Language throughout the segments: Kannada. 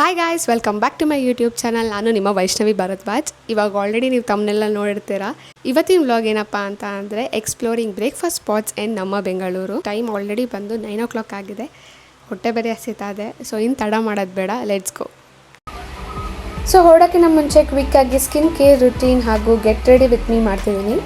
Hi guys, welcome back to my YouTube channel. ನಾನು ನಿಮ್ಮ ವೈಷ್ಣವಿ ಭಾರದ್ವಾಜ್. ಇವಾಗ ಆಲ್ರೆಡಿ ನೀವು ತಮ್ಮನ್ನೆಲ್ಲ ನೋಡಿರ್ತೀರಾ. ಇವತ್ತಿನ ವ್ಲಾಗ್ ಏನಪ್ಪ ಅಂತ ಅಂದರೆ ಎಕ್ಸ್ಪ್ಲೋರಿಂಗ್ ಬ್ರೇಕ್ಫಾಸ್ಟ್ ಸ್ಪಾಟ್ಸ್ ಇನ್ ನಮ್ಮ ಬೆಂಗಳೂರು. ಟೈಮ್ ಆಲ್ರೆಡಿ ಬಂದು 9 o'clock ಆಗಿದೆ. ಹೊಟ್ಟೆ ಬೇರೆ ಹಸಿತಾ ಇದೆ. ಸೊ ಇನ್ನು ತಡ ಮಾಡೋದು ಬೇಡ, ಲೆಟ್ಸ್ ಗೋ. ಸೊ ಹೊರಡೋಕ್ಕಿಂತ ಮುಂಚೆ ಕ್ವಿಕ್ಕಾಗಿ ಸ್ಕಿನ್ ಕೇರ್ ರುಟೀನ್ ಹಾಗೂ ಗೆಟ್ ರೆಡಿ ವಿತ್ ಮೀ ಮಾಡ್ತಿದ್ದೀನಿ.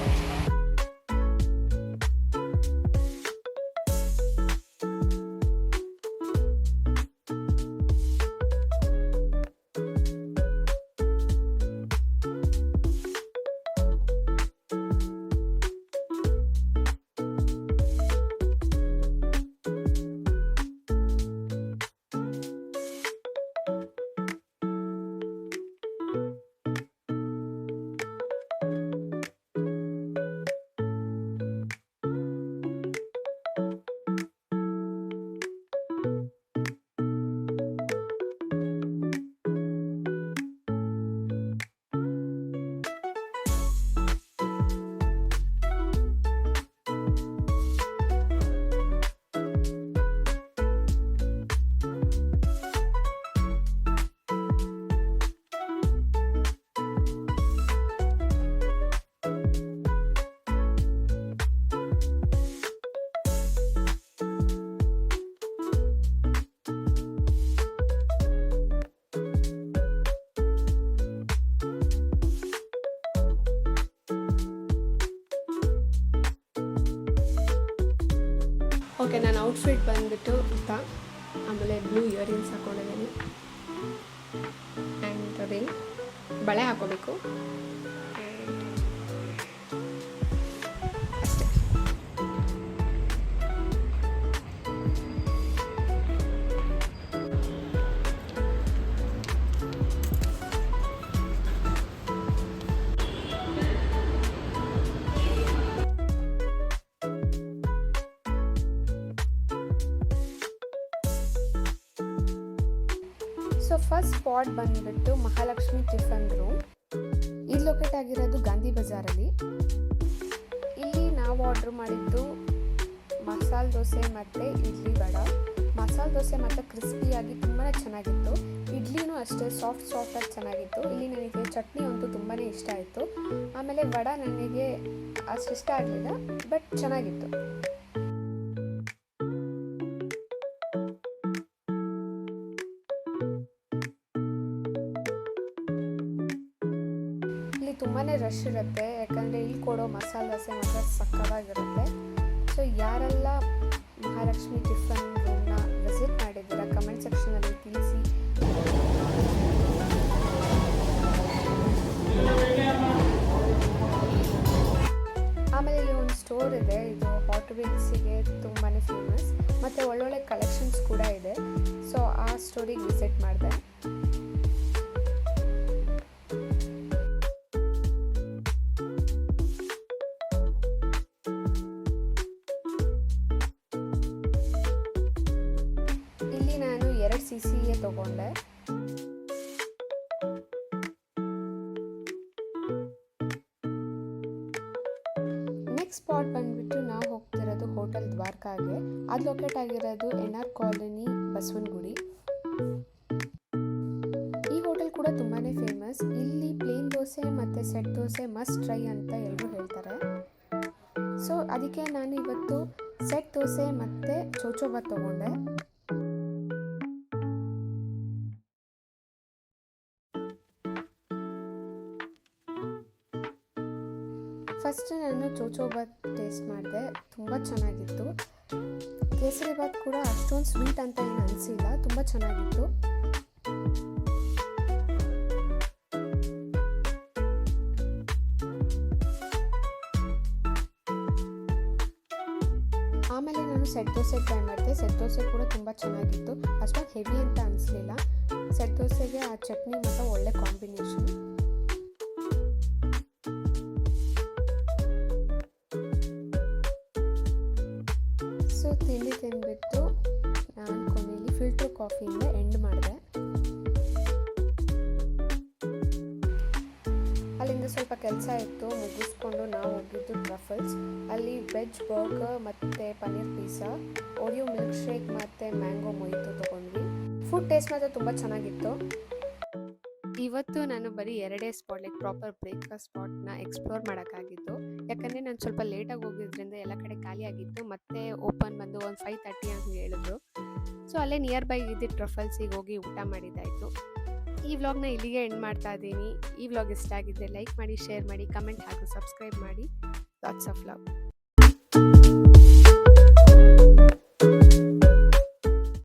ಓಕೆ, ನನ್ನ ಔಟ್ಫಿಟ್ ಬಂದುಬಿಟ್ಟು ಅಂತ, ಆಮೇಲೆ ಬ್ಲೂ ಇಯರಿಂಗ್ಸ್ ಹಾಕ್ಕೊಂಡಿದ್ದೀನಿ ಆ್ಯಂಡ್ ರಿಂಗ್, ಬಳೆ ಹಾಕೋಬೇಕು ಅಷ್ಟೇ. ಸೊ ಫಸ್ಟ್ ಸ್ಪಾಟ್ ಬಂದುಬಿಟ್ಟು ಮಹಾಲಕ್ಷ್ಮಿ ಟಿಫನ್ ರೂಮ್. ಇದು ಲೊಕೇಟ್ ಆಗಿರೋದು ಗಾಂಧಿ ಬಜಾರಲ್ಲಿ. ಇಲ್ಲಿ ನಾವು ಆರ್ಡ್ರ್ ಮಾಡಿದ್ದು ಮಸಾಲೆ ದೋಸೆ ಮತ್ತು ಇಡ್ಲಿ ವಡ. ಮಸಾಲೆ ದೋಸೆ ಮತ್ತು ಕ್ರಿಸ್ಪಿಯಾಗಿ ತುಂಬಾ ಚೆನ್ನಾಗಿತ್ತು. ಇಡ್ಲಿನೂ ಅಷ್ಟೇ ಸಾಫ್ಟಾಗಿ ಚೆನ್ನಾಗಿತ್ತು. ಇಲ್ಲಿ ನನಗೆ ಚಟ್ನಿ ಅಂತೂ ತುಂಬಾ ಇಷ್ಟ ಆಯಿತು. ಆಮೇಲೆ ವಡ ನನಗೆ ಅಷ್ಟು ಇಷ್ಟ ಆಗಲಿಲ್ಲ, ಬಟ್ ಚೆನ್ನಾಗಿತ್ತು. ತುಂಬಾ ರಶ್ ಇರುತ್ತೆ, ಯಾಕಂದರೆ ಇಲ್ಲಿ ಕೊಡೋ ಮಸಾಲೆ ದೋಸೆ ಮಾತ್ರ ಸಕ್ಕತ್ತಾಗಿರುತ್ತೆ. ಸೊ ಯಾರೆಲ್ಲ ಮಹಾಲಕ್ಷ್ಮಿ ಟಿಫನ್ ರೂಮ್ನ ವಿಸಿಟ್ ಮಾಡಿದ್ದೀರಾ ಕಮೆಂಟ್ ಸೆಕ್ಷನಲ್ಲಿ ತಿಳಿಸಿ. ಆಮೇಲೆ ಇಲ್ಲಿ ಒಂದು ಸ್ಟೋರ್ ಇದೆ, ಇದು ಹಾಟ್ ವಿಂಗ್ಸಿಗೆ ತುಂಬಾ ಫೇಮಸ್ ಮತ್ತು ಒಳ್ಳೊಳ್ಳೆ ಕಲೆಕ್ಷನ್ಸ್ ಕೂಡ ಇದೆ. ಸೊ ಆ ಸ್ಟೋರಿಗೆ ವಿಸಿಟ್ ಮಾಡಿದೆ. ನಾನು 2 cc ತಗೊಂಡೆ. ನೆಕ್ಸ್ಟ್ ಸ್ಪಾಟ್ ಬಂದ್ಬಿಟ್ಟು ನಾವು ಹೋಗ್ತಿರೋದು ಹೋಟೆಲ್ ದ್ವಾರಕಾಗೆ. ಅದು ಲೊಕೇಟ್ ಆಗಿರೋದು NR ಕಾಲೋನಿ ಬಸವನಗುಡಿ. ಈ ಹೋಟೆಲ್ ಕೂಡ ತುಂಬಾ ಫೇಮಸ್. ಇಲ್ಲಿ ಪ್ಲೇನ್ ದೋಸೆ ಮತ್ತು ಸೆಟ್ ದೋಸೆ ಮಸ್ಟ್ ಟ್ರೈ ಅಂತ ಎಲ್ಲರೂ ಹೇಳ್ತಾರೆ. ಸೊ ಅದಕ್ಕೆ ನಾನು ಇವತ್ತು ಸೆಟ್ ದೋಸೆ ಮತ್ತು ಚೌಚೌಬಾತ್ ತಗೊಂಡೆ. ಫಸ್ಟ್ ನಾನು ಚೌಚೌಬಾತ್ ಟೇಸ್ಟ್ ಮಾಡಿದೆ, ತುಂಬ ಚೆನ್ನಾಗಿತ್ತು. ಕೇಸರಿ ಬಾತ್ ಕೂಡ ಅಷ್ಟೊಂದು ಸ್ವೀಟ್ ಅಂತ ಏನು ಅನಿಸಿಲ್ಲ, ತುಂಬ ಚೆನ್ನಾಗಿತ್ತು. ಆಮೇಲೆ ನಾನು ಸೆಟ್ ದೋಸೆ ಟ್ರೈ ಮಾಡಿದೆ. ಸೆಟ್ ದೋಸೆ ಕೂಡ ತುಂಬ ಚೆನ್ನಾಗಿತ್ತು, ಅಷ್ಟೊಂದು ಹೆವಿ ಅಂತ ಅನಿಸಲಿಲ್ಲ. ಸೆಟ್ ದೋಸೆಗೆ ಆ ಚಟ್ನಿ ಮತ್ತು ಒಳ್ಳೆ ಕಾಂಬಿನೇಷನ್. ಸೊ ತಿಂಡಿ ತಿಂದ್ಬಿಟ್ಟು ನಾನು ಕೊನೆಯಲ್ಲಿ ಫಿಲ್ಟರ್ ಕಾಫಿಯಿಂದ ಎಂಡ್ ಮಾಡಿದೆ. ಅಲ್ಲಿಂದ ಸ್ವಲ್ಪ ಕೆಲಸ ಇತ್ತು, ಮುಗಿಸ್ಕೊಂಡು ನಾವು ಹೋಗಿದ್ದು ಟ್ರಫಲ್ಸ್. ಅಲ್ಲಿ ವೆಜ್ ಬರ್ಗರ್ ಮತ್ತು paneer pizza, Oreo milk shake ಮತ್ತು ಮ್ಯಾಂಗೋ ಮೊಯಿತೋ ತೊಗೊಂಡ್ವಿ. ಫುಡ್ ಟೇಸ್ಟ್ ಮಾತ್ರ ತುಂಬ ಚೆನ್ನಾಗಿತ್ತು. ಇವತ್ತು ನಾನು ಬರೀ 2 ಸ್ಪಾಟ್ ಲೈಕ್ ಪ್ರಾಪರ್ ಬ್ರೇಕ್‌ಫಾಸ್ಟ್ ಸ್ಪಾಟ್‌ನ ಎಕ್ಸ್‌ಪ್ಲೋರ್ ಮಾಡೋಕ್ಕಾಗಿದ್ದು. ಯಾಕಂದರೆ ನಾನು ಸ್ವಲ್ಪ ಲೇಟಾಗಿ ಹೋಗಿದ್ರಿಂದ ಎಲ್ಲ ಕಡೆ ಖಾಲಿಯಾಗಿತ್ತು. ಮತ್ತೆ ಓಪನ್ ಬಂದು ಒಂದು 5:30 ಹಂಗೆ ಹೇಳಿದ್ರು. ಸೊ ಅಲ್ಲೇ ನಿಯರ್ ಬೈ ಇದ್ದಿದ್ದ ಟ್ರಫಲ್ಸಿಗೆ ಹೋಗಿ ಊಟ ಮಾಡಿದ್ದಾಯಿತು. ಈ ವ್ಲಾಗ್ನ ಇಲ್ಲಿಗೆ ಎಂಡ್ ಮಾಡ್ತಾ ಇದ್ದೀನಿ. ಈ ವ್ಲಾಗ್ ಇಷ್ಟ ಆಗಿದ್ದರೆ ಲೈಕ್ ಮಾಡಿ, ಶೇರ್ ಮಾಡಿ, ಕಮೆಂಟ್ ಹಾಗೂ ಸಬ್ಸ್ಕ್ರೈಬ್ ಮಾಡಿ. Lots of love.